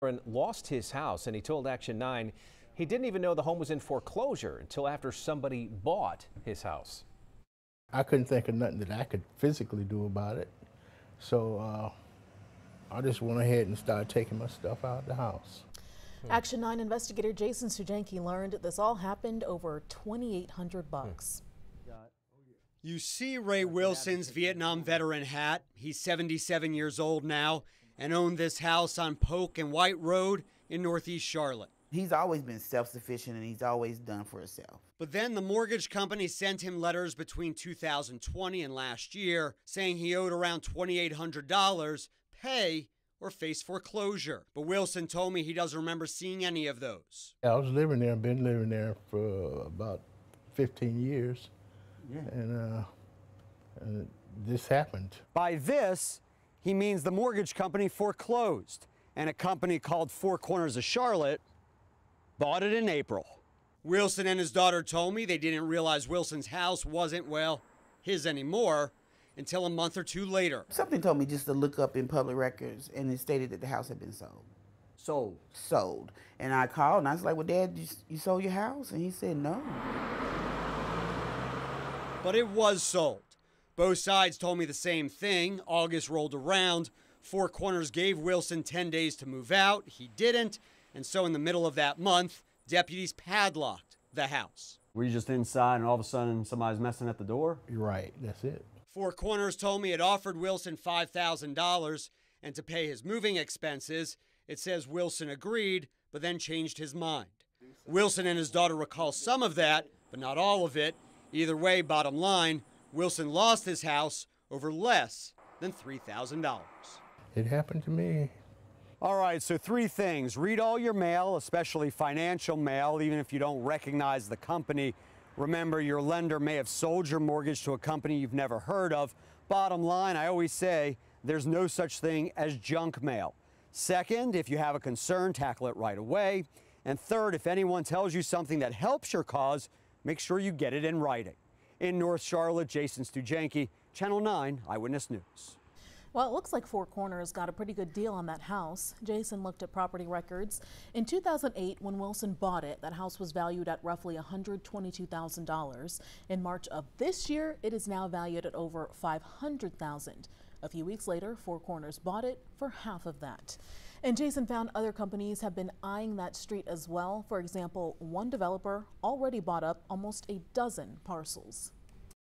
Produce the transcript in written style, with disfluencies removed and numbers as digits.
Lost his house, and he told Action 9 he didn't even know the home was in foreclosure until after somebody bought his house. I couldn't think of nothing that I could physically do about it, so I just went ahead and started taking my stuff out of the house. Action 9 investigator Jason Stujanki learned this all happened over $2,800. You see Ray Wilson's Vietnam veteran hat. He's 77 years old now and owned this house on Polk and White Road in Northeast Charlotte. He's always been self-sufficient and he's always done for himself. But then the mortgage company sent him letters between 2020 and last year saying he owed around $2,800, pay or face foreclosure. But Wilson told me he doesn't remember seeing any of those. I was living there, been living there for about 15 years. Yeah. And this happened. By this, he means the mortgage company foreclosed, and a company called Four Corners of Charlotte bought it in April. Wilson and his daughter told me they didn't realize Wilson's house wasn't, well, his anymore until a month or two later. Something told me just to look up in public records, and it stated that the house had been sold. Sold. And I called, and I was like, well, Dad, you sold your house? And he said, no. But it was sold. Both sides told me the same thing. August rolled around. Four Corners gave Wilson 10 days to move out. He didn't. And so in the middle of that month, deputies padlocked the house. Were you just inside and all of a sudden somebody's messing at the door? You're right, that's it. Four Corners told me it offered Wilson $5,000 and to pay his moving expenses. It says Wilson agreed, but then changed his mind. Wilson and his daughter recall some of that, but not all of it. Either way, bottom line, Wilson lost his house over less than $3,000. It happened to me. All right, so three things. Read all your mail, especially financial mail, even if you don't recognize the company. Remember, your lender may have sold your mortgage to a company you've never heard of. Bottom line, I always say there's no such thing as junk mail. Second, if you have a concern, tackle it right away. And third, if anyone tells you something that helps your cause, make sure you get it in writing. In North Charlotte, Jason Stujanki, Channel 9 Eyewitness News. Well, it looks like Four Corners got a pretty good deal on that house. Jason looked at property records. In 2008, when Wilson bought it, that house was valued at roughly $122,000. In March of this year, it is now valued at over $500,000. A few weeks later, Four Corners bought it for half of that. And Jason found other companies have been eyeing that street as well. For example, one developer already bought up almost a dozen parcels.